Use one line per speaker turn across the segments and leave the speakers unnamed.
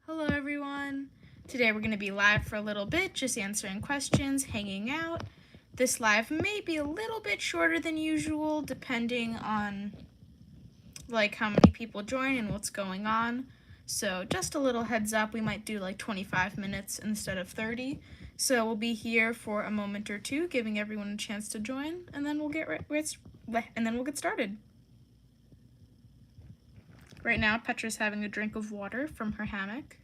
Hello everyone! Today we're going to be live for a little bit, just answering questions, hanging out. This live may be a little bit shorter than usual, depending on like how many people join and what's going on. So just a little heads up, we might do like 25 minutes instead of 30. So we'll be here for a moment or two, giving everyone a chance to join, and then we'll get started. Right now, Petra's having a drink of water from her hammock.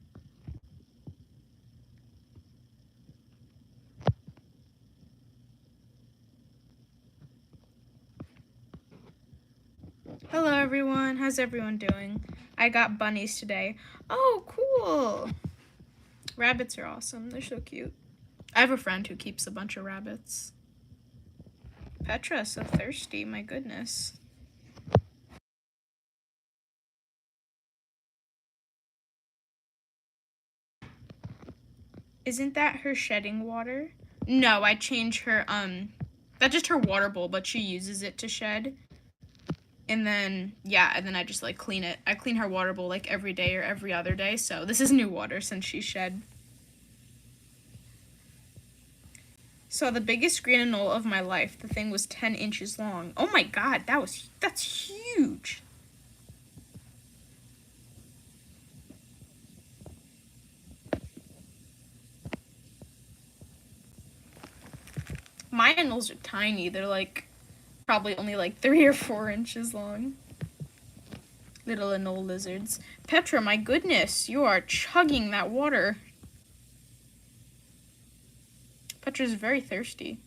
Hello everyone, how's everyone doing? I got bunnies today. Oh, cool! Rabbits are awesome, they're so cute. I have a friend who keeps a bunch of rabbits. Petra, so thirsty, my goodness. Isn't that her shedding water? No, I change her, that's just her water bowl, but she uses it to shed. And then I just like clean it. I clean her water bowl like every day or every other day, so this is new water since she shed. So the biggest green anole of my life, the thing was 10 inches long. Oh my god, that's huge. My anoles are tiny. They're like probably only like 3 or 4 inches long. Little anole lizards. Petra, my goodness, you are chugging that water. Petra's very thirsty.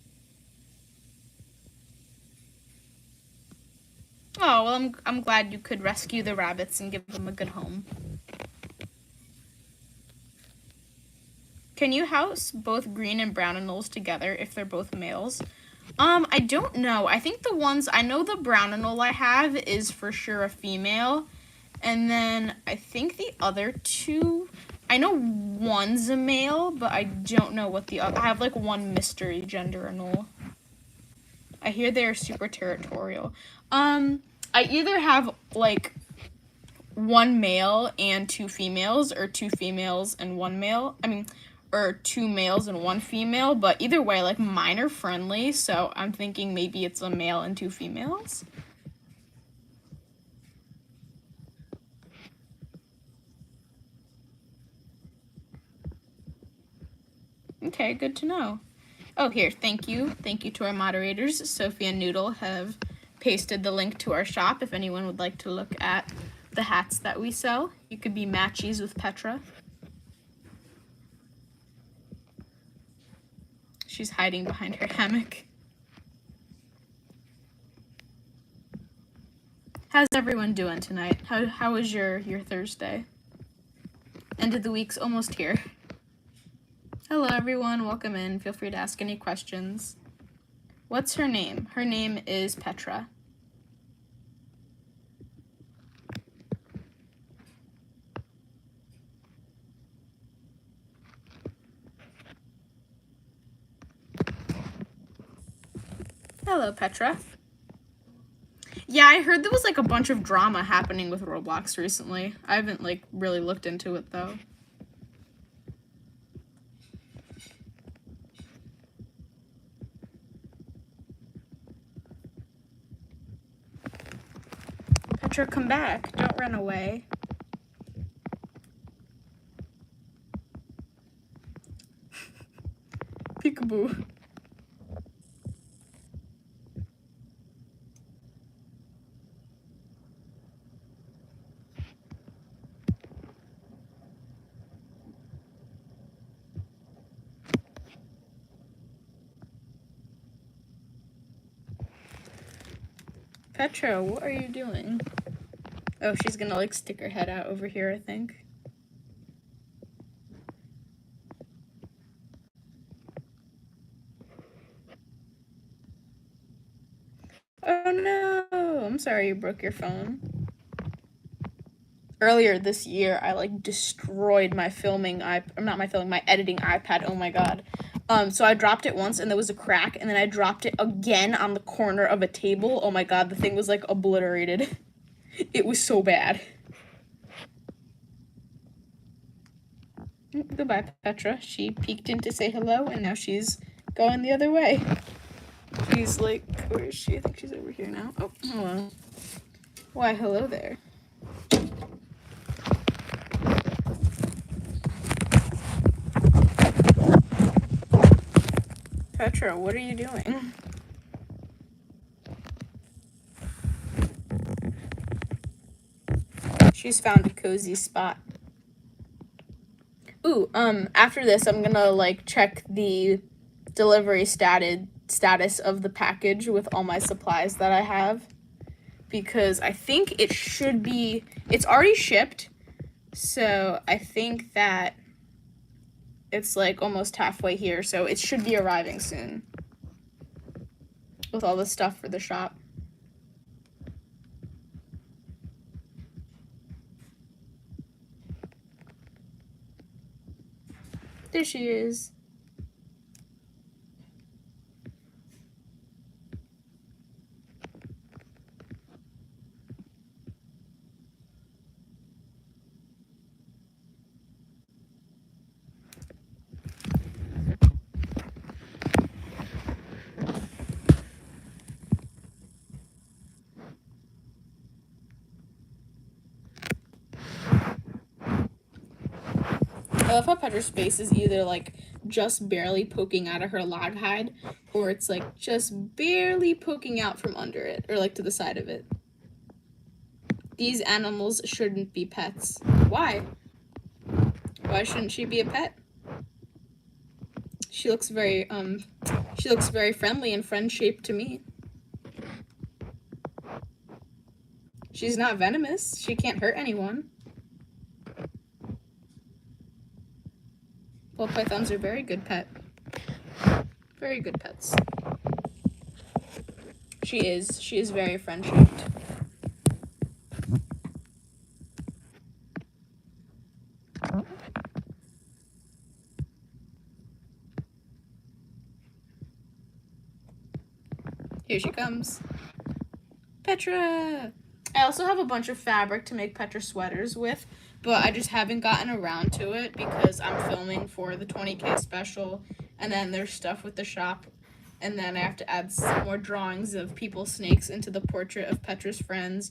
Oh, well, I'm glad you could rescue the rabbits and give them a good home. Can you house both green and brown anoles together if they're both males? I don't know. I think I know the brown anole I have is for sure a female. And then I think the other two, I know one's a male, but I don't know what the other, I have like one mystery gender anole. I hear they're super territorial. I either have like one male and 2 females, or 2 females and 1 male. Or 2 males and 1 female, but either way, like, mine are friendly, so I'm thinking maybe it's a male and 2 females. Okay, good to know. Oh, here, thank you. Thank you to our moderators. Sophie and Noodle have pasted the link to our shop if anyone would like to look at the hats that we sell. You could be matchies with Petra. She's hiding behind her hammock. How's everyone doing tonight? How was your Thursday? End of the week's almost here. Hello everyone, welcome in. Feel free to ask any questions. What's her name? Her name is Petra. Hello, Petra. Yeah, I heard there was like a bunch of drama happening with Roblox recently. I haven't like really looked into it though. Petra, come back. Don't run away. Peekaboo. Petra, what are you doing? Oh, she's gonna like stick her head out over here, I think. Oh no, I'm sorry you broke your phone. Earlier this year, I like destroyed my my editing iPad, oh my god. So I dropped it once and there was a crack, and then I dropped it again on the corner of a table. Oh my god, the thing was like obliterated. It was so bad. Goodbye, Petra. She peeked in to say hello, and now she's going the other way. She's like, where is she? I think she's over here now. Oh, hello. Why, hello there. Petra, what are you doing? She's found a cozy spot. Ooh, after this, I'm gonna, like, check the delivery status of the package with all my supplies that I have. Because I think it should be, it's already shipped, so I think that it's, like, almost halfway here, so it should be arriving soon. With all the stuff for the shop. There she is. I love how Petra's face is either, like, just barely poking out of her log hide, or it's, like, just barely poking out from under it, or, like, to the side of it. These animals shouldn't be pets. Why? Why shouldn't she be a pet? She looks very friendly and friend-shaped to me. She's not venomous. She can't hurt anyone. Ballpythons are very good pet. Very good pets. She is very friend-shaped. Here she comes. Petra! I also have a bunch of fabric to make Petra sweaters with, but I just haven't gotten around to it because I'm filming for the 20K special, and then there's stuff with the shop, and then I have to add some more drawings of people snakes into the portrait of Petra's friends.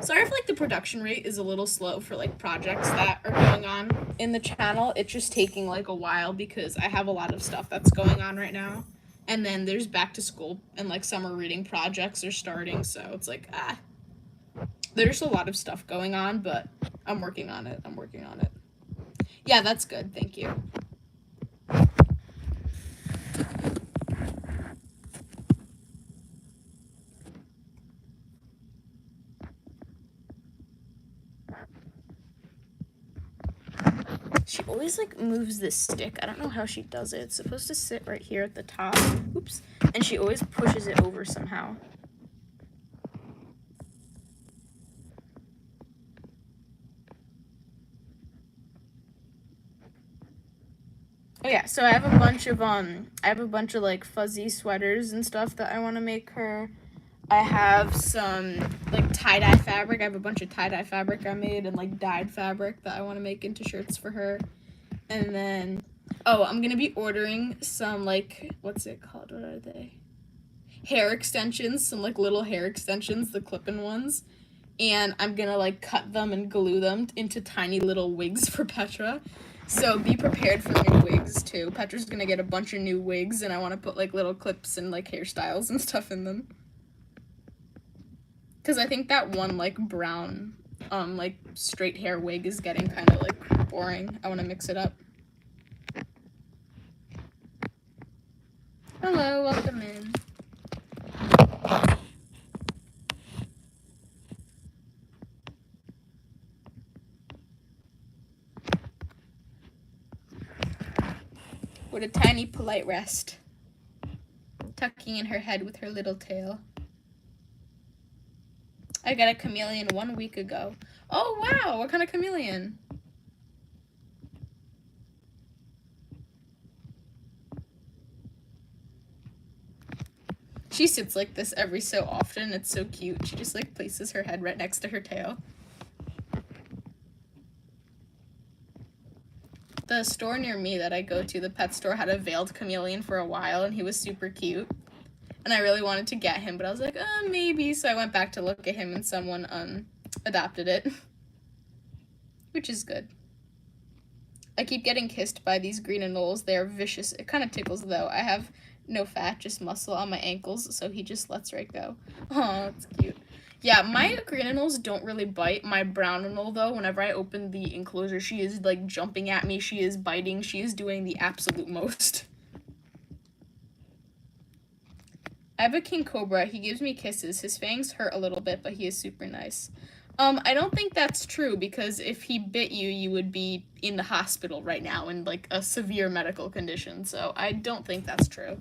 Sorry if, like, the production rate is a little slow for, like, projects that are going on in the channel. It's just taking, like, a while because I have a lot of stuff that's going on right now. And then there's back to school and, like, summer reading projects are starting, so it's like, there's a lot of stuff going on, but I'm working on it. Yeah, that's good. Thank you. She always, like, moves this stick. I don't know how she does it. It's supposed to sit right here at the top. Oops. And she always pushes it over somehow. Oh yeah, so I have a bunch of like fuzzy sweaters and stuff that I want to make her. I have some like tie-dye fabric. I have a bunch of tie-dye fabric I made and like dyed fabric that I want to make into shirts for her. And then, oh, I'm gonna be ordering some, like, what's it called? What are they? Hair extensions, some like little hair extensions, the clip-in ones. And I'm gonna like cut them and glue them into tiny little wigs for Petra. So be prepared for new wigs too. Petra's gonna get a bunch of new wigs, and I want to put like little clips and like hairstyles and stuff in them. Because I think that one like brown, like straight hair wig is getting kind of like boring. I want to mix it up. Hello, welcome in. What a tiny polite rest. Tucking in her head with her little tail. I got a chameleon 1 week ago. Oh wow, what kind of chameleon? She sits like this every so often. It's so cute. She just like places her head right next to her tail. The store near me that I go to, the pet store, had a veiled chameleon for a while, and he was super cute. And I really wanted to get him, but I was like, maybe. So I went back to look at him, and someone adopted it, which is good. I keep getting kissed by these green anoles. They are vicious. It kind of tickles, though. I have no fat, just muscle on my ankles, so he just lets right go. Oh, that's cute. Yeah, my green anoles don't really bite. My brown anole, though, whenever I open the enclosure, she is, like, jumping at me. She is biting. She is doing the absolute most. I have a king cobra. He gives me kisses. His fangs hurt a little bit, but he is super nice. I don't think that's true, because if he bit you, you would be in the hospital right now in, like, a severe medical condition, so I don't think that's true.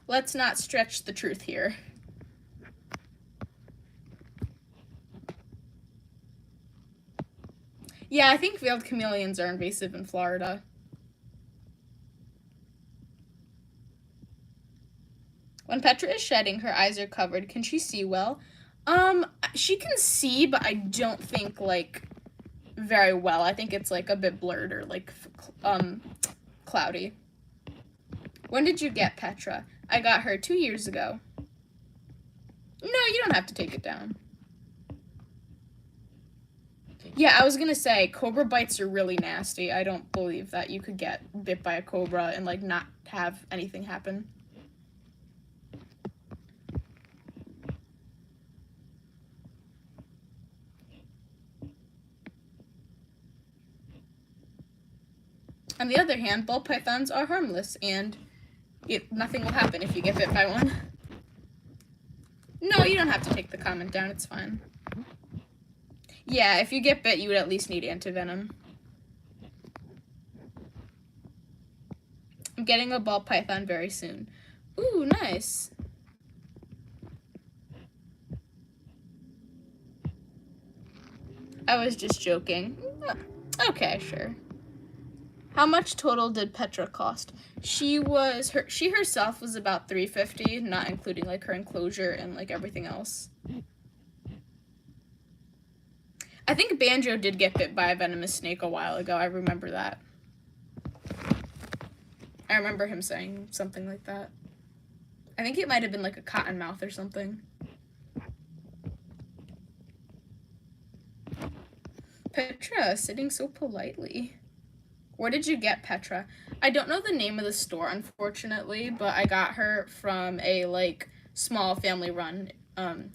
Let's not stretch the truth here. Yeah, I think veiled chameleons are invasive in Florida. When Petra is shedding, her eyes are covered. Can she see well? She can see, but I don't think, like, very well. I think it's, like, a bit blurred or, like, cloudy. When did you get Petra? I got her 2 years ago. No, you don't have to take it down. Yeah, I was gonna say, cobra bites are really nasty. I don't believe that you could get bit by a cobra and, like, not have anything happen. On the other hand, ball pythons are harmless, and nothing will happen if you get bit by one. No, you don't have to take the comment down, it's fine. Yeah, if you get bit, you would at least need antivenom. I'm getting a ball python very soon. Ooh, nice. I was just joking. Okay, sure. How much total did Petra cost? She herself was about $350, not including, like, her enclosure and, like, everything else. I think Banjo did get bit by a venomous snake a while ago. I remember that. I remember him saying something like that. I think it might have been, like, a cottonmouth or something. Petra, sitting so politely. Where did you get Petra? I don't know the name of the store, unfortunately, but I got her from a, like, small family-run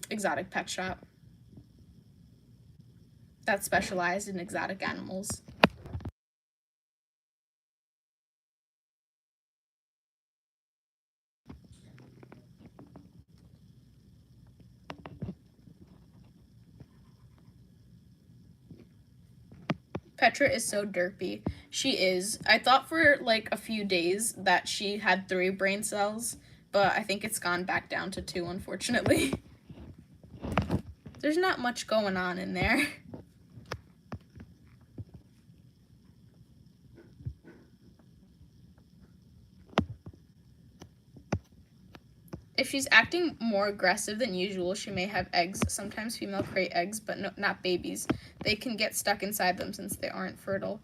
exotic pet shop that specialized in exotic animals. Petra is so derpy. She is. I thought for, like, a few days that she had 3 brain cells, but I think it's gone back down to 2, unfortunately. There's not much going on in there. If she's acting more aggressive than usual, she may have eggs. Sometimes female crate eggs, but no, not babies. They can get stuck inside them since they aren't fertile.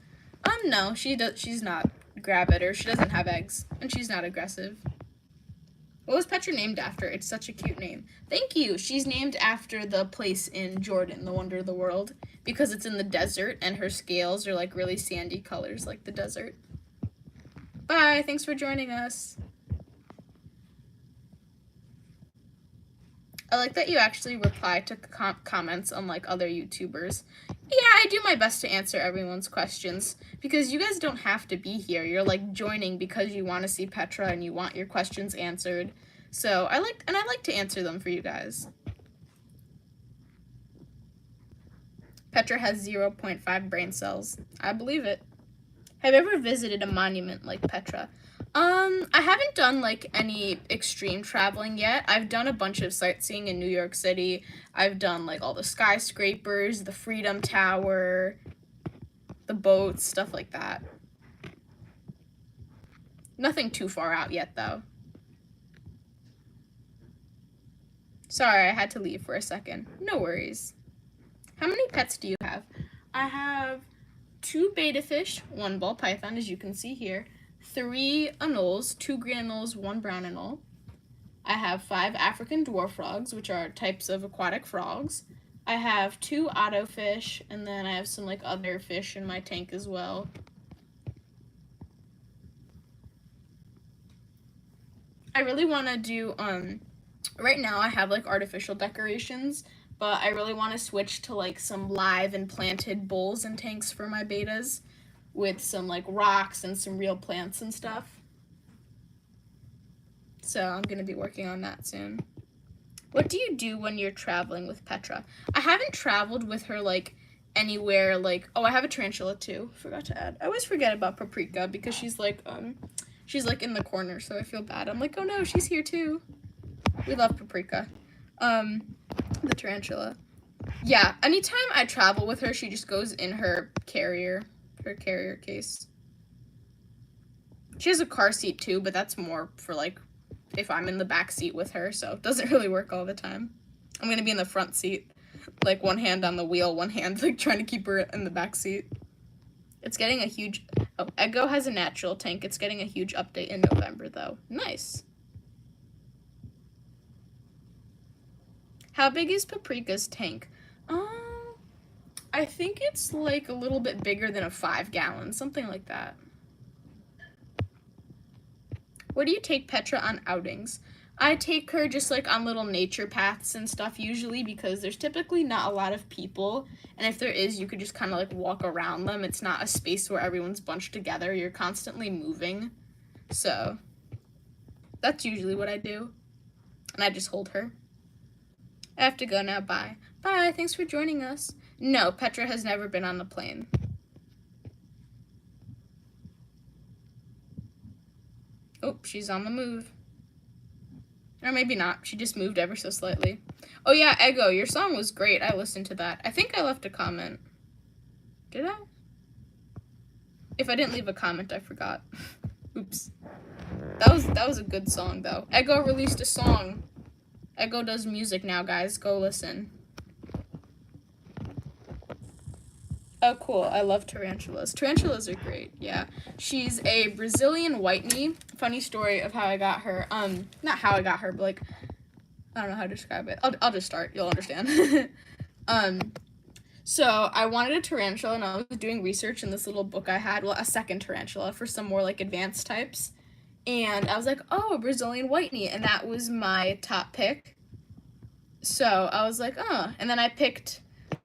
No, she's not gravid, or she doesn't have eggs, and she's not aggressive. What was Petra named after? It's such a cute name. Thank you. She's named after the place in Jordan, the wonder of the world, because it's in the desert, and her scales are, like, really sandy colors like the desert. Bye. Thanks for joining us. I like that you actually reply to comments on, like, other YouTubers. Yeah, I do my best to answer everyone's questions, because you guys don't have to be here. You're, like, joining because you want to see Petra and you want your questions answered. So I like to answer them for you guys. Petra has 0.5 brain cells. I believe it. Have you ever visited a monument like Petra? I haven't done, like, any extreme traveling yet. I've done a bunch of sightseeing in New York City. I've done, like, all the skyscrapers, the Freedom Tower, the boats, stuff like that. Nothing too far out yet, though. Sorry, I had to leave for a second. No worries. How many pets do you have? I have 2 betta fish, 1 ball python, as you can see here, 3 anoles, 2 green anoles, 1 brown anole. I have 5 African dwarf frogs, which are types of aquatic frogs. I have 2 otto fish, and then I have some like other fish in my tank as well. I really want to do, right now I have like artificial decorations, but I really want to switch to like some live and planted bowls and tanks for my bettas with some like rocks and some real plants and stuff. So I'm going to be working on that soon. What do you do when you're traveling with Petra? I haven't traveled with her like anywhere like, oh, I have a tarantula too. Forgot to add. I always forget about Paprika because she's like in the corner, so I feel bad. I'm like, oh no, she's here too. We love Paprika. The tarantula. Yeah, anytime I travel with her, she just goes in her carrier case. She has a car seat too, but that's more for like if I'm in the back seat with her, so it doesn't really work all the time. I'm gonna be in the front seat, like one hand on the wheel, one hand like trying to keep her in the back seat. It's getting a huge, oh, Eggo has a natural tank. It's getting a huge update in November though. Nice. How big is Paprika's tank? I think it's like a little bit bigger than a 5-gallon, something like that. Where do you take Petra on outings? I take her just like on little nature paths and stuff usually because there's typically not a lot of people, and if there is, you could just kind of like walk around them. It's not a space where everyone's bunched together. You're constantly moving. So that's usually what I do. And I just hold her. I have to go now. Bye. Bye. Thanks for joining us. No, Petra has never been on the plane. Oh, she's on the move. Or maybe not. She just moved ever so slightly. Oh yeah, Eggo, your song was great. I listened to that. I think I left a comment. Did I? If I didn't leave a comment, I forgot. Oops. That was a good song though. Eggo released a song. Eggo does music now, guys. Go listen. Oh, cool. I love tarantulas. Tarantulas are great, yeah. She's a Brazilian white knee. Funny story of how I got her. Not how I got her, but like, I don't know how to describe it. I'll just start. You'll understand. So I wanted a tarantula, and I was doing research in this little book I had. Well, a second tarantula for some more like advanced types. And I was like, oh, a Brazilian white knee, and that was my top pick. So I was like, oh, and then I picked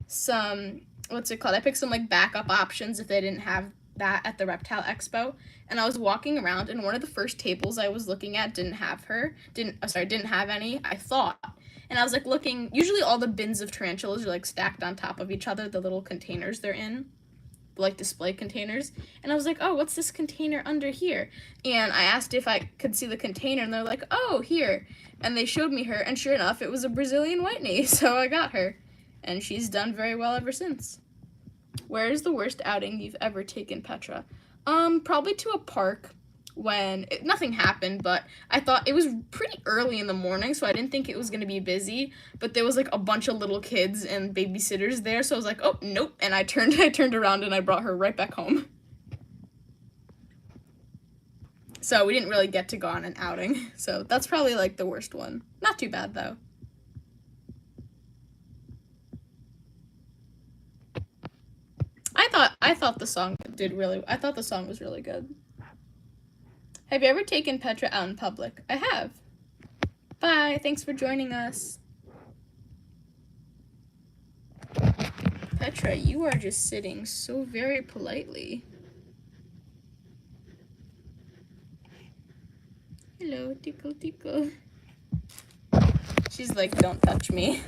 some, what's it called? I picked some like backup options if they didn't have that at the Reptile Expo. And I was walking around, and one of the first tables I was looking at didn't have any, I thought. And I was like looking, usually all the bins of tarantulas are like stacked on top of each other, the little containers they're in, like display containers. And I was like, oh, what's this container under here? And I asked if I could see the container, and they're like, oh, here. And they showed me her, and sure enough, it was a Brazilian white knee, so I got her. And she's done very well ever since. Where is the worst outing you've ever taken Petra? Probably to a park when nothing happened, but I thought it was pretty early in the morning, so I didn't think it was going to be busy, but there was like a bunch of little kids and babysitters there, so I was like, oh, nope, and I turned around and I brought her right back home. So we didn't really get to go on an outing, so that's probably like the worst one. Not too bad though. I thought the song was really good. Have you ever taken Petra out in public? I have. Bye, thanks for joining us. Petra, you are just sitting so very politely. Hello, tickle tickle. She's like, don't touch me.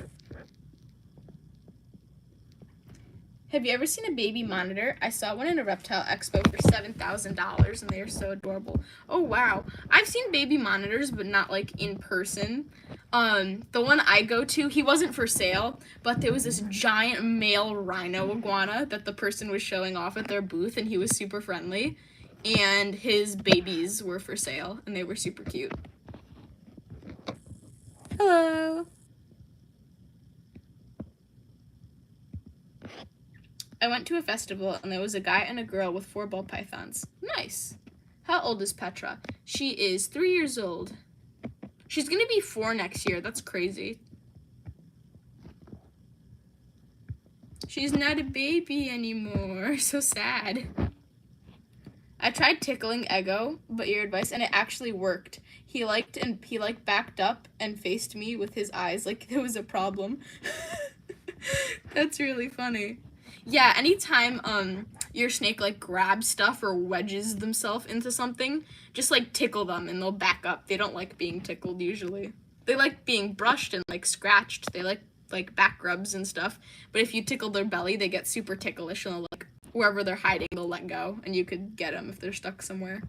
Have you ever seen a baby monitor? I saw one in a Reptile Expo for $7,000, and they are so adorable. Oh, wow. I've seen baby monitors, but not, like, in person. The one I go to, he wasn't for sale, but there was this giant male rhino iguana that the person was showing off at their booth, and he was super friendly. And his babies were for sale, and they were super cute. Hello. I went to a festival and there was a guy and a girl with 4 ball pythons. Nice. How old is Petra? She is 3 years old. She's gonna be 4 next year. That's crazy. She's not a baby anymore. So sad. I tried tickling Ego, but your advice, and it actually worked. He backed up and faced me with his eyes like there was a problem. That's really funny. Yeah, anytime your snake like grabs stuff or wedges themselves into something, just like tickle them and they'll back up. They don't like being tickled usually. They like being brushed and like scratched. They like back rubs and stuff. But if you tickle their belly, they get super ticklish and they'll like wherever they're hiding, they'll let go and you could get them if they're stuck somewhere.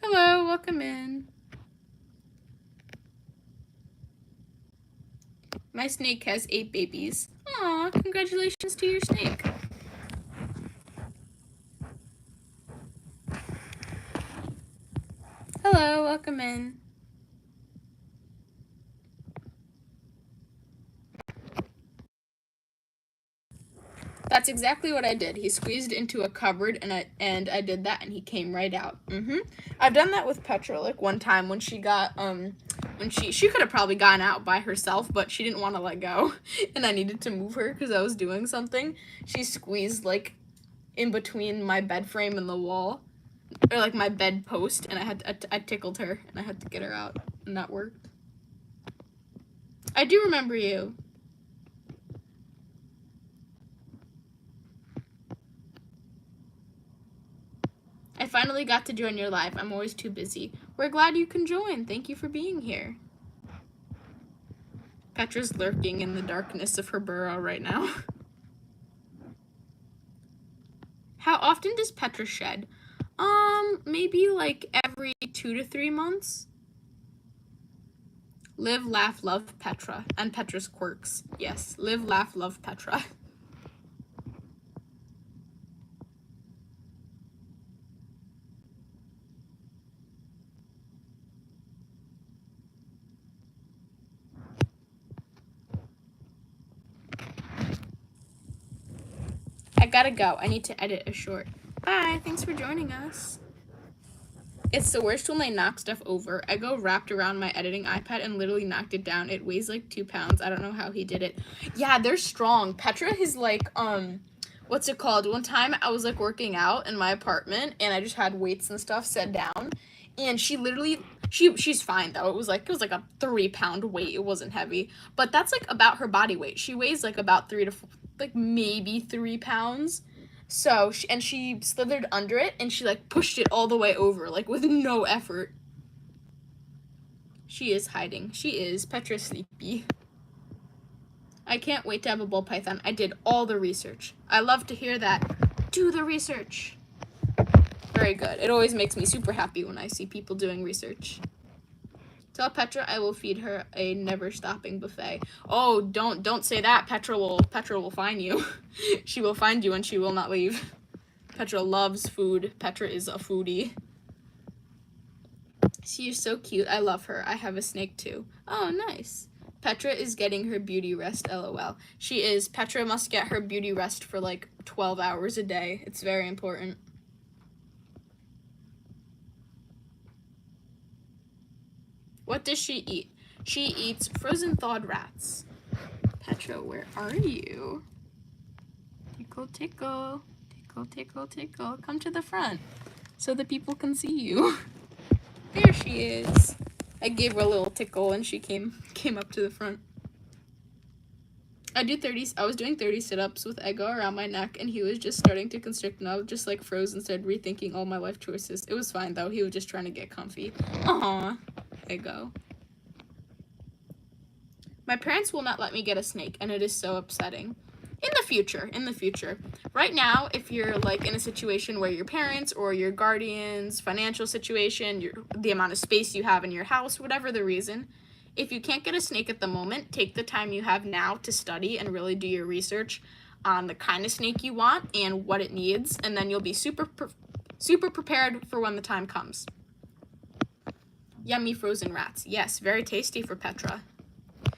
Hello, welcome in. My snake has 8 babies. Aw, congratulations to your snake. Hello, welcome in. That's exactly what I did. He squeezed into a cupboard and I did that and he came right out. I've done that with Petra like one time when she got when she could have probably gotten out by herself, but she didn't want to let go and I needed to move her because I was doing something. She squeezed like in between my bed frame and the wall, or like my bed post, and I tickled her and I had to get her out and that worked. I do remember you. I finally got to join your live. I'm always too busy. We're glad you can join. Thank you for being here. Petra's lurking in the darkness of her burrow right now. How often does Petra shed? Maybe like every 2 to 3 months. Live, laugh, love Petra. And Petra's quirks. Yes, live, laugh, love Petra. I gotta go. I need to edit a short. Bye. Thanks for joining us. It's the worst when they knock stuff over. Ego wrapped around my editing iPad and literally knocked it down. It weighs like 2 pounds. I don't know how he did it. Yeah, they're strong. Petra is like, what's it called? One time I was like working out in my apartment and I just had weights and stuff set down. And she literally, she's fine though. It was like a 3-pound weight. It wasn't heavy. But that's like about her body weight. She weighs like about 3 to 4, like maybe 3 pounds. So, she slithered under it, and she, like, pushed it all the way over, like, with no effort. She is hiding. She is. Petra's sleepy. I can't wait to have a ball python. I did all the research. I love to hear that. Do the research. Very good. It always makes me super happy when I see people doing research. Tell Petra I will feed her a never-stopping buffet. Oh, don't say that. Petra will find you. She will find you and she will not leave. Petra loves food. Petra is a foodie. She is so cute. I love her. I have a snake too. Oh, nice. Petra is getting her beauty rest, lol. She is. Petra must get her beauty rest for like 12 hours a day. It's very important. What does she eat? She eats frozen thawed rats. Petra, where are you? Tickle, tickle. Tickle, tickle, tickle. Come to the front so the people can see you. There she is. I gave her a little tickle and she came up to the front. I was doing 30 sit-ups with Ego around my neck and he was just starting to constrict and I was just like froze and started rethinking all my life choices. It was fine though. He was just trying to get comfy. Aww. Ego. My parents will not let me get a snake and it is so upsetting. In the future. Right now, if you're like in a situation where your parents or your guardians, financial situation, the amount of space you have in your house, whatever the reason, if you can't get a snake at the moment, take the time you have now to study and really do your research on the kind of snake you want and what it needs, and then you'll be super prepared for when the time comes. Yummy frozen rats. Yes, very tasty for Petra.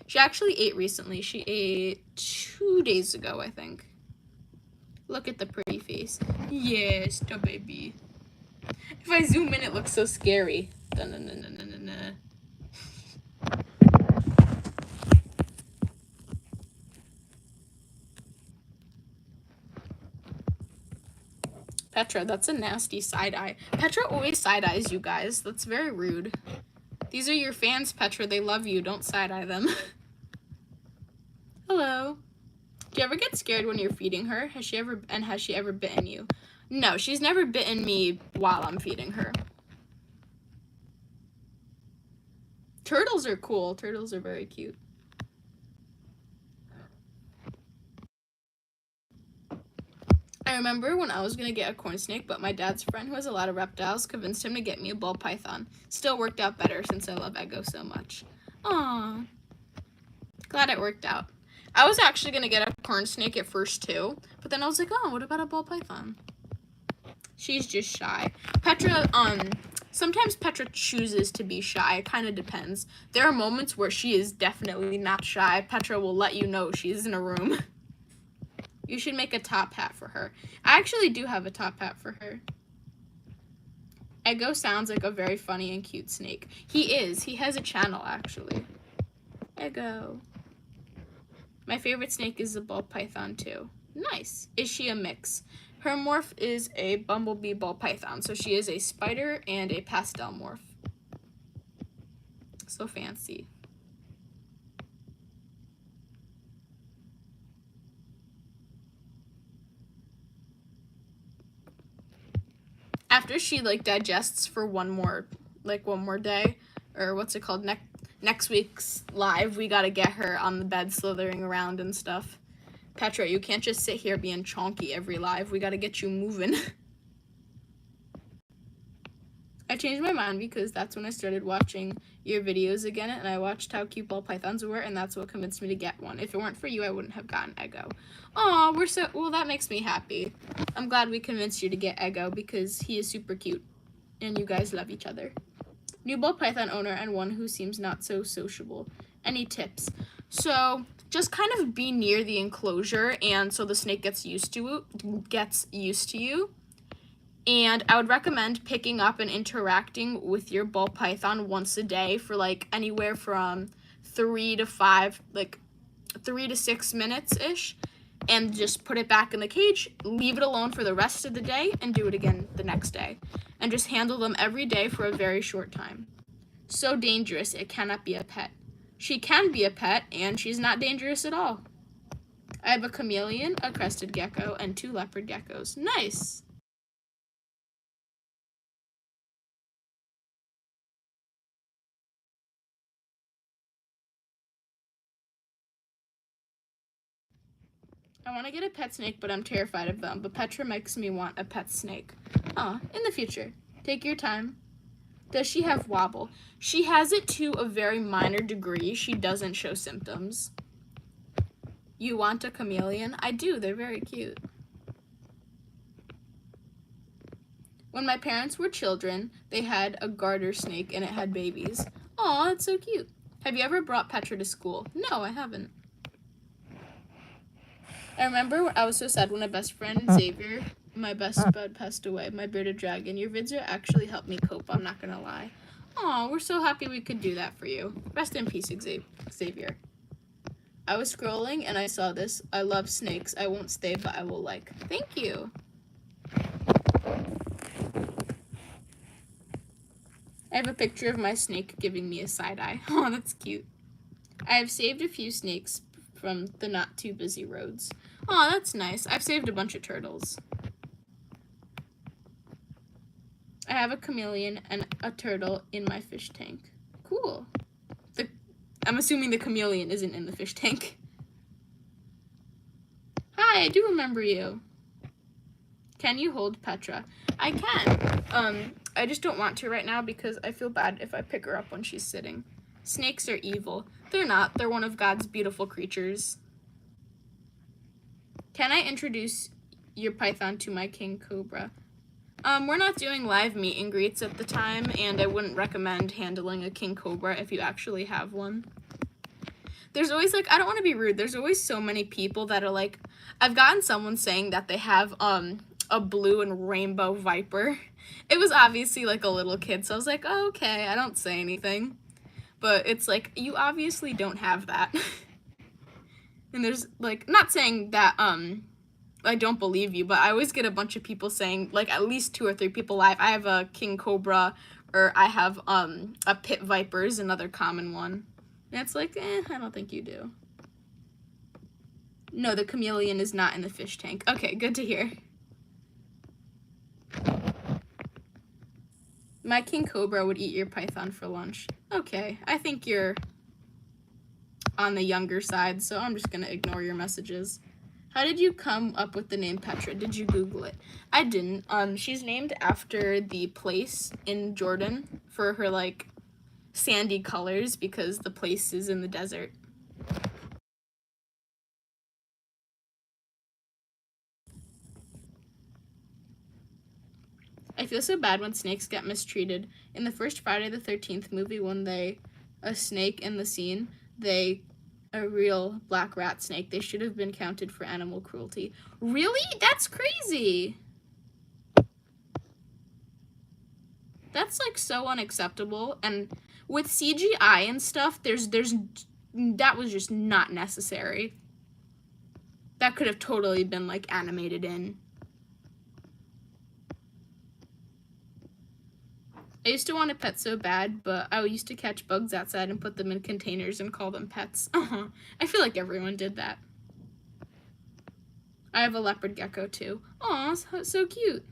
She actually ate recently. She ate 2 days ago, I think. Look at the pretty face. Yes, the baby. If I zoom in, it looks so scary. Dun-dun-dun-dun-dun-dun. Petra, that's a nasty side eye. Petra always side eyes you guys. That's very rude. These are your fans, Petra. They love you. Don't side eye them. Hello. Do you ever get scared when you're feeding her? Has she ever bitten you? No, she's never bitten me while I'm feeding her. Turtles are cool. Turtles are very cute. I remember when I was going to get a corn snake, but my dad's friend who has a lot of reptiles convinced him to get me a ball python. Still worked out better since I love Ego so much. Aww. Glad it worked out. I was actually going to get a corn snake at first too, but then I was like, oh, what about a ball python? She's just shy. Petra, sometimes Petra chooses to be shy. It kind of depends. There are moments where she is definitely not shy. Petra will let you know she's in a room. You should make a top hat for her. I actually do have a top hat for her. Ego sounds like a very funny and cute snake. He is. He has a channel, actually. Ego. My favorite snake is the ball python, too. Nice. Is she a mix? Her morph is a bumblebee ball python, so she is a spider and a pastel morph. So fancy. After she like digests for one more day, or what's it called, next week's live, we gotta get her on the bed slithering around and stuff. Petra, you can't just sit here being chonky every live. We gotta get you moving. I changed my mind because that's when I started watching your videos again, and I watched how cute ball pythons were, and that's what convinced me to get one. If it weren't for you, I wouldn't have gotten Ego. Aw, well, that makes me happy. I'm glad we convinced you to get Ego because he is super cute, and you guys love each other. New ball python owner and one who seems not so sociable. Any tips? So just kind of be near the enclosure, and so the snake gets used to you. And I would recommend picking up and interacting with your ball python once a day for like anywhere from 3 to 6 minutes-ish. And just put it back in the cage, leave it alone for the rest of the day, and do it again the next day. And just handle them every day for a very short time. So dangerous, it cannot be a pet. She can be a pet, and she's not dangerous at all. I have a chameleon, a crested gecko, and 2 leopard geckos. Nice! I want to get a pet snake, but I'm terrified of them. But Petra makes me want a pet snake. In the future. Take your time. Does she have wobble? She has it to a very minor degree. She doesn't show symptoms. You want a chameleon? I do. They're very cute. When my parents were children, they had a garter snake and it had babies. Aw, that's so cute. Have you ever brought Petra to school? No, I haven't. I remember I was so sad when my best friend Xavier, my best bud, passed away, my bearded dragon. Your vids actually helped me cope, I'm not gonna lie. Aw, we're so happy we could do that for you. Rest in peace, Xavier. I was scrolling and I saw this. I love snakes. I won't stay, but I will like. Thank you. I have a picture of my snake giving me a side eye. Oh, that's cute. I have saved a few snakes from the not too busy roads. Oh, that's nice. I've saved a bunch of turtles. I have a chameleon and a turtle in my fish tank. Cool. I'm assuming the chameleon isn't in the fish tank. Hi, I do remember you. Can you hold Petra? I can. I just don't want to right now because I feel bad if I pick her up when she's sitting. Snakes are evil. They're not. They're one of God's beautiful creatures. Can I introduce your python to my king cobra? We're not doing live meet and greets at the time, and I wouldn't recommend handling a king cobra if you actually have one. There's always, like, I don't want to be rude, there's always so many people that are like, I've gotten someone saying that they have a blue and rainbow viper. It was obviously like a little kid, so I was like, oh, okay, I don't say anything. But it's like, you obviously don't have that. And there's, like, not saying that I don't believe you, but I always get a bunch of people saying, like, at least 2 or 3 people live, I have a king cobra, or I have a pit viper is another common one. And it's like, I don't think you do. No, the chameleon is not in the fish tank. Okay, good to hear. My king cobra would eat your python for lunch. Okay, I think you're on the younger side, so I'm just gonna ignore your messages. How did you come up with the name Petra? Did you Google it? I didn't. She's named after the place in Jordan for her, like, sandy colors, because the place is in the desert. I feel so bad when snakes get mistreated. In the first Friday the 13th movie, when a snake in the scene, a real black rat snake, they should have been counted for animal cruelty. Really? That's crazy. That's, like, so unacceptable. And with CGI and stuff, that was just not necessary. That could have totally been, like, animated in. I used to want a pet so bad, but I used to catch bugs outside and put them in containers and call them pets. I feel like everyone did that. I have a leopard gecko too. Aw, so cute.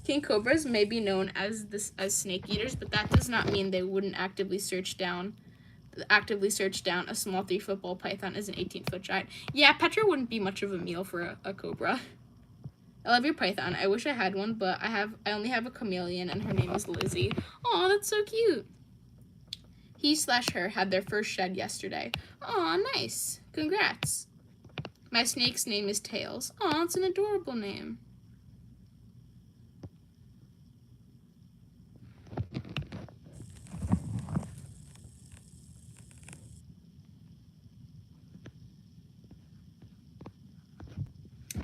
King cobras may be known as snake eaters, but that does not mean they wouldn't actively search down a small 3-foot ball python as an 18-foot giant. Yeah, Petra wouldn't be much of a meal for a cobra. I love your python. I wish I had one, but I only have a chameleon, and her name is Lizzie. Aw, that's so cute. He/her had their first shed yesterday. Aw, nice. Congrats. My snake's name is Tails. Aw, it's an adorable name.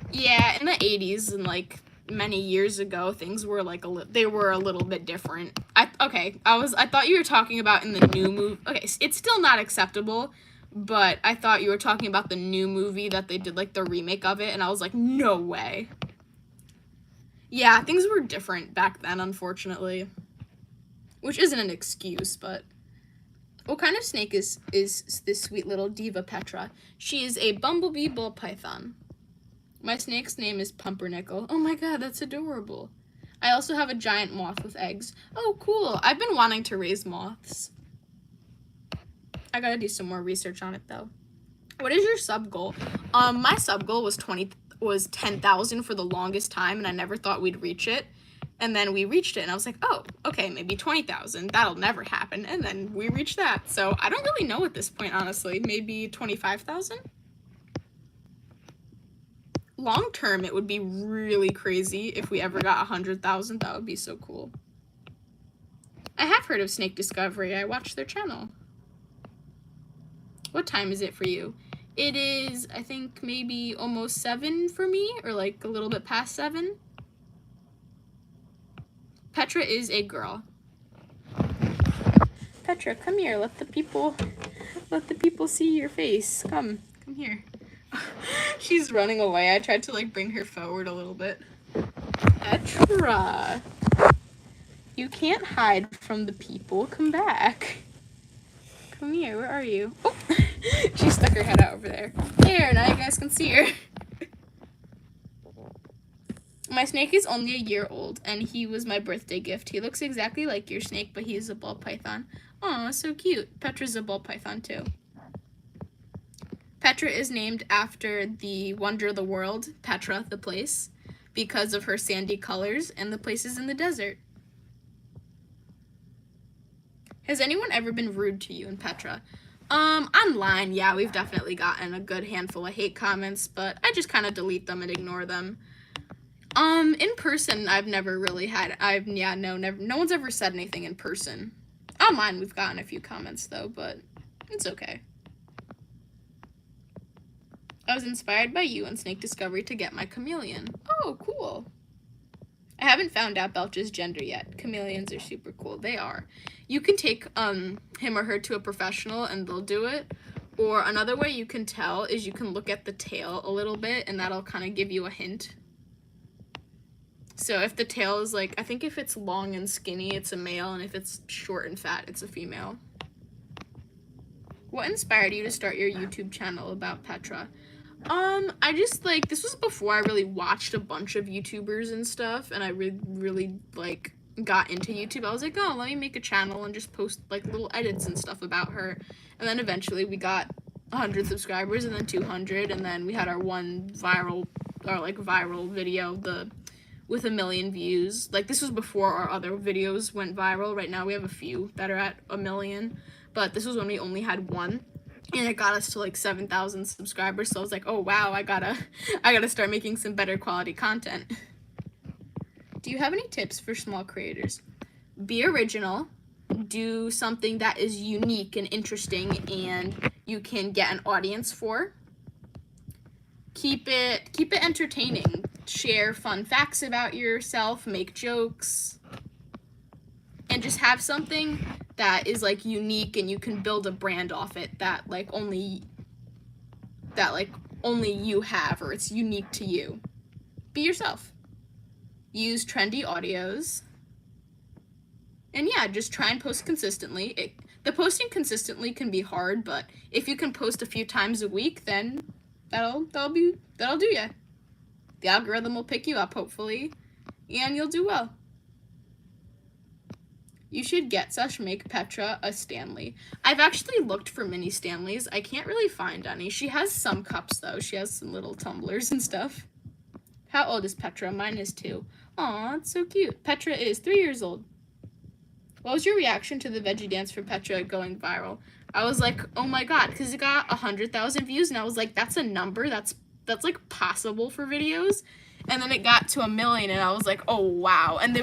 Yeah, in the 80s and, like, many years ago, things were, like, they were a little bit different. I thought you were talking about in the new movie. Okay, it's still not acceptable, but I thought you were talking about the new movie that they did, like, the remake of it, and I was like, no way. Yeah, things were different back then, unfortunately. Which isn't an excuse, but... What kind of snake is this sweet little diva Petra? She is a bumblebee ball python. My snake's name is Pumpernickel. Oh my god, that's adorable. I also have a giant moth with eggs. Oh, cool. I've been wanting to raise moths. I gotta do some more research on it, though. What is your sub goal? My sub goal was 10,000 for the longest time, and I never thought we'd reach it. And then we reached it, and I was like, oh, okay, maybe 20,000. That'll never happen. And then we reached that. So I don't really know at this point, honestly. Maybe 25,000? Long term, it would be really crazy if we ever got 100,000. That would be so cool. I have heard of Snake Discovery. I watched their channel. What time is it for you? It is, I think, maybe almost 7 for me, or like a little bit past 7. Petra is a girl. Petra, come here. Let the people see your face. Come here. She's running away. I tried to, like, bring her forward a little bit. Petra, you can't hide from the people. Come back. Come here. Where are you? Oh, she stuck her head out over there. There, now you guys can see her. My snake is only a year old, and he was my birthday gift. He looks exactly like your snake, but he is a ball python. Aw, so cute. Petra's a ball python, too. Petra is named after the wonder of the world, Petra, the place, because of her sandy colors and the places in the desert. Has anyone ever been rude to you in Petra? Online, yeah, we've definitely gotten a good handful of hate comments, but I just kind of delete them and ignore them. In person, I've never really had, never, no one's ever said anything in person. Online, we've gotten a few comments, though, but it's okay. I was inspired by you and Snake Discovery to get my chameleon. Oh, cool. I haven't found out Belch's gender yet. Chameleons are super cool. They are. You can take him or her to a professional and they'll do it. Or another way you can tell is you can look at the tail a little bit and that'll kind of give you a hint. So if the tail is like, I think if it's long and skinny, it's a male, and if it's short and fat, it's a female. What inspired you to start your YouTube channel about Petra? I just, like, this was before I really watched a bunch of YouTubers and stuff, and I really, like, got into YouTube. I was like, oh, let me make a channel and just post, like, little edits and stuff about her. And then eventually we got 100 subscribers, and then 200, and then we had our one viral video, with 1 million views. Like, this was before our other videos went viral. Right now we have a few that are at 1 million, but this was when we only had one, and it got us to like 7,000 subscribers. So I was like, oh wow, I gotta start making some better quality content. Do you have any tips for small creators? Be original, do something that is unique and interesting and you can get an audience for. Keep it entertaining. Share fun facts about yourself, make jokes, and just have something that is like unique and you can build a brand off it that only you have, or it's unique to you. Be yourself. Use trendy audios. And yeah, just try and post consistently. The posting consistently can be hard, but if you can post a few times a week, then that'll do ya. The algorithm will pick you up, hopefully, and you'll do well. You should make Petra a Stanley. I've actually looked for mini Stanleys. I can't really find any. She has some cups, though. She has some little tumblers and stuff. How old is Petra? Mine is 2. Aw, it's so cute. Petra is 3 years old. What was your reaction to the veggie dance for Petra going viral? I was like, oh my god, because it got 100,000 views, and I was like, that's a number that's like possible for videos. And then it got to 1 million, and I was like, oh wow. And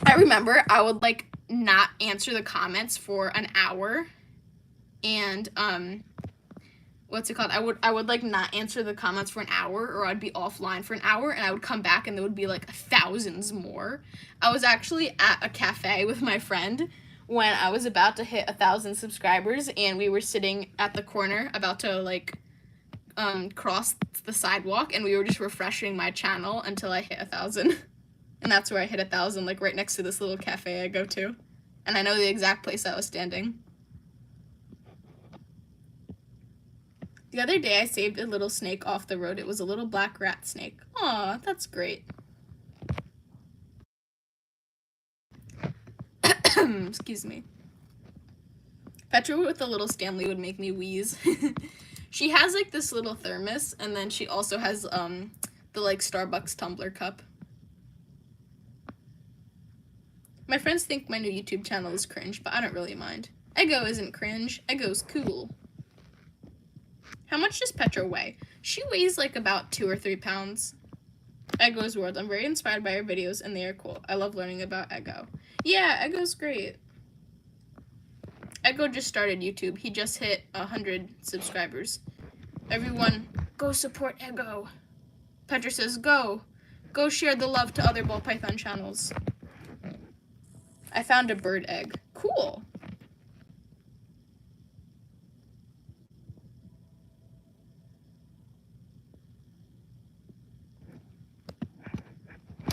I remember I would like not answer the comments for an hour, and what's it called? I would like not answer the comments for an hour, or I'd be offline for an hour, and I would come back and there would be like thousands more. I was actually at a cafe with my friend when I was about to hit 1,000 subscribers, and we were sitting at the corner about to like cross the sidewalk, and we were just refreshing my channel until I hit 1,000. And that's where I hit 1,000, like right next to this little cafe I go to. And I know the exact place I was standing. The other day I saved a little snake off the road. It was a little black rat snake. Aw, that's great. Excuse me. Petra with the little Stanley would make me wheeze. She has like this little thermos, and then she also has the like Starbucks tumbler cup. My friends think my new YouTube channel is cringe, but I don't really mind. Ego isn't cringe. Ego's cool. How much does Petra weigh? She weighs like about 2 or 3 pounds. Ego's World. I'm very inspired by your videos, and they are cool. I love learning about Ego. Yeah, Ego's great. Ego just started YouTube. He just hit 100 subscribers. Everyone, go support Ego. Petra says, go. Go share the love to other Ballpython channels. I found a bird egg. Cool.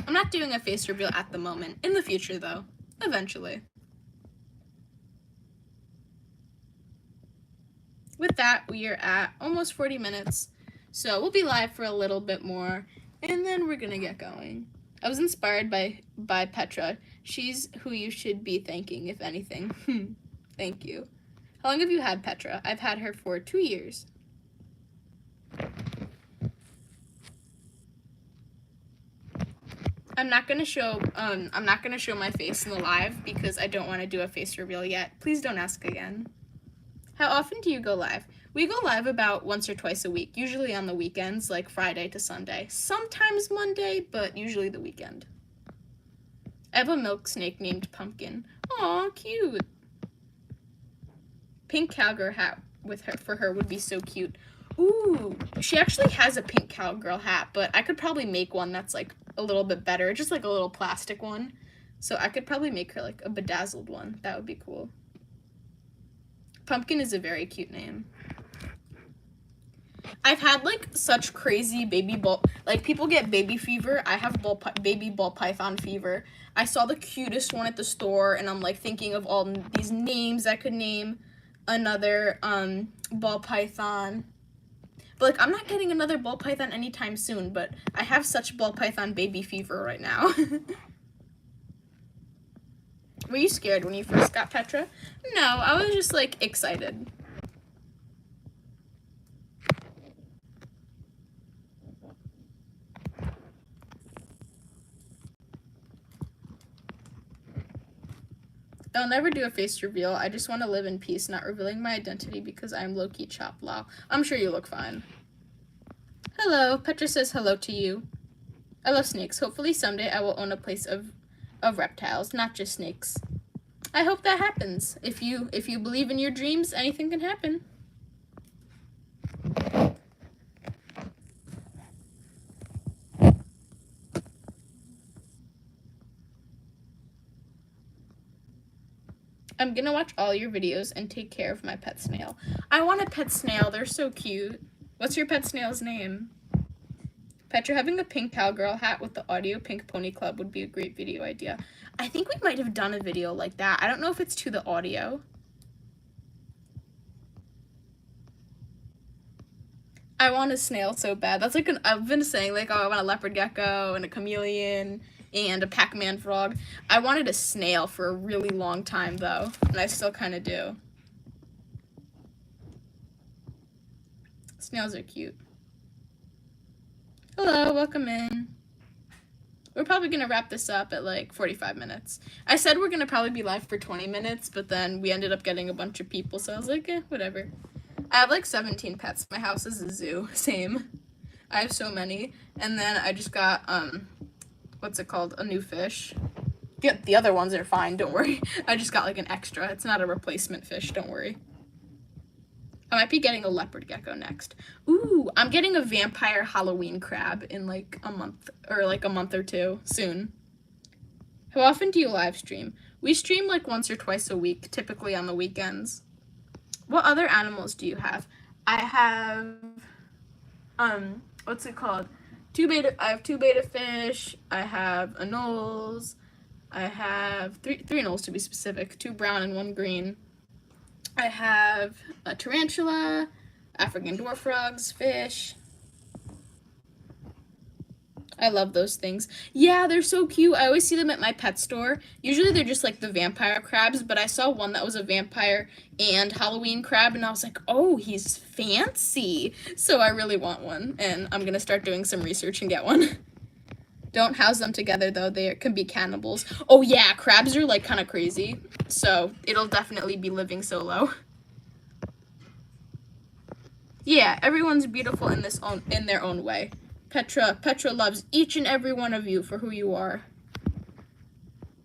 I'm not doing a face reveal at the moment. In the future, though. Eventually. With that, we are at almost 40 minutes. So we'll be live for a little bit more, and then we're gonna get going. I was inspired by Petra. She's who you should be thanking, if anything. Thank you. How long have you had Petra? I've had her for 2 years. I'm not gonna show my face in the live because I don't want to do a face reveal yet. Please don't ask again. How often do you go live? We go live about once or twice a week, usually on the weekends, like Friday to Sunday. Sometimes Monday, but usually the weekend. I have a milk snake named Pumpkin. Aw, cute. Pink cowgirl hat for her would be so cute. Ooh, she actually has a pink cowgirl hat, but I could probably make one that's like a little bit better, just like a little plastic one. So I could probably make her like a bedazzled one. That would be cool. Pumpkin is a very cute name. I've had like such crazy people get baby fever. I have baby Ballpython fever. I saw the cutest one at the store and I'm like thinking of all these names I could name another Ballpython. But like I'm not getting another Ballpython anytime soon, but I have such Ballpython baby fever right now. Were you scared when you first got Petra? No, I was just like excited. I'll never do a face reveal. I just want to live in peace, not revealing my identity because I'm low-key chopped. Lol. I'm sure you look fine. Hello. Petra says hello to you. I love snakes. Hopefully someday I will own a place of reptiles, not just snakes. I hope that happens. If you believe in your dreams, anything can happen. I'm gonna watch all your videos and take care of my pet snail. I want a pet snail. They're so cute. What's your pet snail's name? Petra, having a pink cowgirl hat with the audio pink pony club would be a great video idea. I think we might have done a video like that. I don't know if it's to the audio. I want a snail so bad. That's like I've been saying like, oh, I want a leopard gecko and a chameleon and a Pac-Man frog. I wanted a snail for a really long time though, and I still kind of do. Snails are cute. Hello, welcome in. We're probably gonna wrap this up at like 45 minutes. I said we're gonna probably be live for 20 minutes, but then we ended up getting a bunch of people, so I was like, whatever. I have like 17 pets. My house is a zoo. Same. I have so many. And then I just got, what's it called? A new fish. The other ones are fine, don't worry. I just got like an extra. It's not a replacement fish, don't worry. I might be getting a leopard gecko next. Ooh, I'm getting a vampire Halloween crab in like a month or two soon. How often do you live stream? We stream like once or twice a week, typically on the weekends. What other animals do you have? I have, what's it called? I have two betta fish. I have anoles. I have three anoles to be specific, 2 brown and 1 green. I have a tarantula, African dwarf frogs, fish. I love those things. Yeah, they're so cute. I always see them at my pet store. Usually they're just like the vampire crabs, but I saw one that was a vampire and Halloween crab, and I was like, oh, he's fancy. So I really want one, and I'm going to start doing some research and get one. Don't house them together, though. They can be cannibals. Oh, yeah, crabs are like kind of crazy, so it'll definitely be living solo. Yeah, everyone's beautiful in their own way. Petra loves each and every one of you for who you are.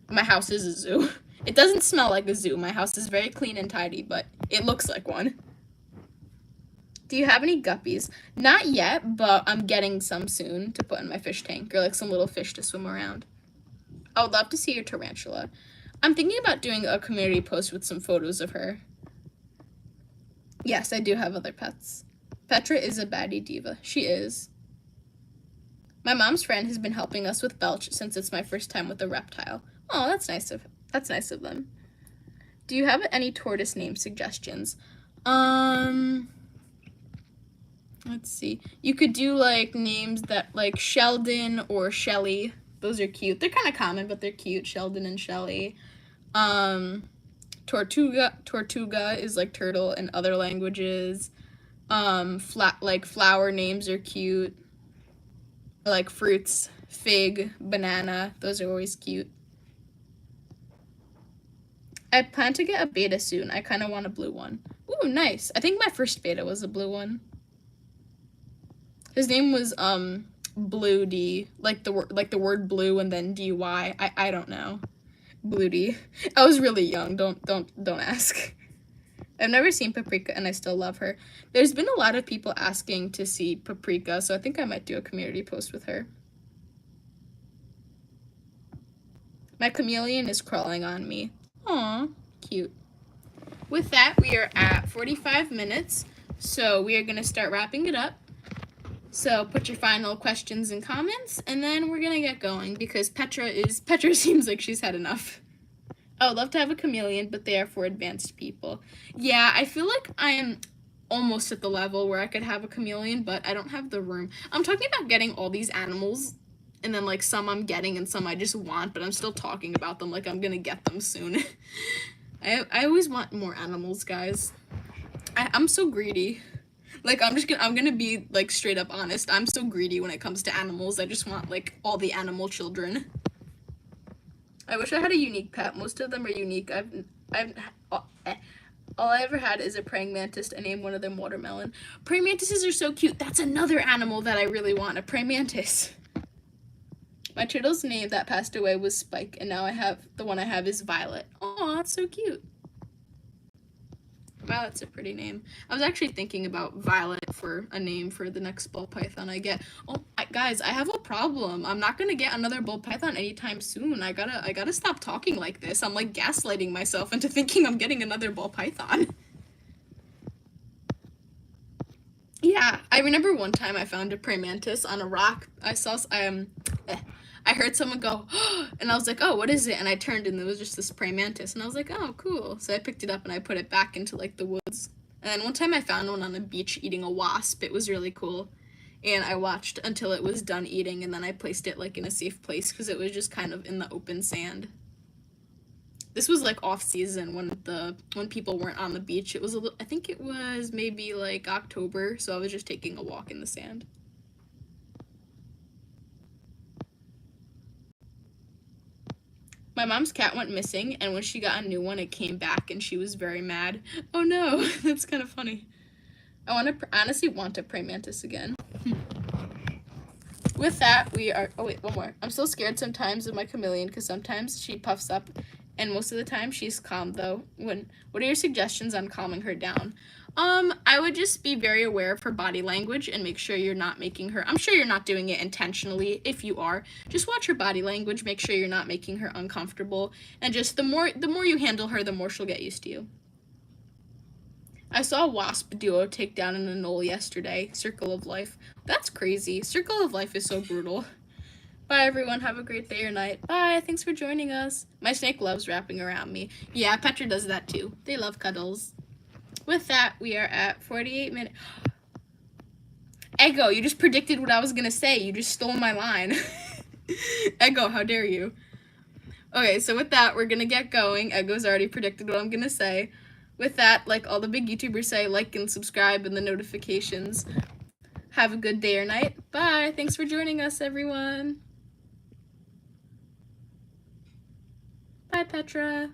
My house is a zoo. It doesn't smell like a zoo. My house is very clean and tidy, but it looks like one. Do you have any guppies? Not yet, but I'm getting some soon to put in my fish tank, or like some little fish to swim around. I would love to see your tarantula. I'm thinking about doing a community post with some photos of her. Yes, I do have other pets. Petra is a baddie diva. She is. My mom's friend has been helping us with Belch since it's my first time with a reptile. Oh, that's nice of them. Do you have any tortoise name suggestions? Let's see. You could do like names that like Sheldon or Shelly. Those are cute. They're kind of common, but they're cute. Sheldon and Shelly. Tortuga is like turtle in other languages. Flower names are cute. Like fruits, fig, banana, those are always cute. I plan to get a beta soon. I kind of want a blue one. Ooh, nice. I think my first beta was a blue one. His name was Blue D, like the word blue and then DY. I don't know. Blue D. I was really young. Don't ask. I've never seen Paprika and I still love her. There's been a lot of people asking to see Paprika, so I think I might do a community post with her. My chameleon is crawling on me. Aw, cute. With that, we are at 45 minutes, so we are going to start wrapping it up. So put your final questions and comments, and then we're going to get going, because Petra seems like she's had enough. I would love to have a chameleon, but they are for advanced people. Yeah, I feel like I am almost at the level where I could have a chameleon, but I don't have the room. I'm talking about getting all these animals, and then, like, some I'm getting and some I just want, but I'm still talking about them like I'm gonna get them soon. I always want more animals, guys. I'm so greedy. Like, I'm gonna be, like, straight up honest. I'm so greedy when it comes to animals. I just want, like, all the animal children. I wish I had a unique pet. Most of them are unique. All I ever had is a praying mantis. I named one of them Watermelon. Praying mantises are so cute. That's another animal that I really want, a praying mantis. My turtle's name that passed away was Spike, and now the one I have is Violet. Oh, that's so cute. Violet's a pretty name. I was actually thinking about Violet for a name for the next Ballpython I get. Oh, guys, I have a problem. I'm not gonna get another Ballpython anytime soon. I gotta stop talking like this. I'm like gaslighting myself into thinking I'm getting another Ballpython. Yeah, I remember one time I found a praying mantis on a rock. I heard someone go, oh, and I was like, oh, what is it? And I turned and it was just this praying mantis. And I was like, oh, cool. So I picked it up and I put it back into, like, the woods. And then one time I found one on the beach eating a wasp. It was really cool. And I watched until it was done eating, and then I placed it, like, in a safe place because it was just kind of in the open sand. This was, like, off season when people weren't on the beach. It was I think it was maybe, like, October, so I was just taking a walk in the sand. My mom's cat went missing, and when she got a new one, it came back, and she was very mad. Oh no, that's kind of funny. I honestly want a praying mantis again. With that, oh wait, one more. I'm so scared sometimes of my chameleon, because sometimes she puffs up, and most of the time she's calm, though. What are your suggestions on calming her down? I would just be very aware of her body language and make sure you're not making her, I'm sure you're not doing it intentionally. If you are, just watch her body language, make sure you're not making her uncomfortable, and just the more you handle her, the more she'll get used to you. I saw a wasp duo take down an Anole yesterday. Circle of Life. That's crazy. Circle of Life is so brutal. Bye, everyone. Have a great day or night. Bye. Thanks for joining us. My snake loves wrapping around me. Yeah, Petra does that too. They love cuddles. With that, we are at 48 minutes. Ego, you just predicted what I was going to say. You just stole my line. Ego, how dare you? Okay, so with that, we're going to get going. Ego's already predicted what I'm going to say. With that, like all the big YouTubers say, like and subscribe and the notifications. Have a good day or night. Bye. Thanks for joining us, everyone. Bye, Petra.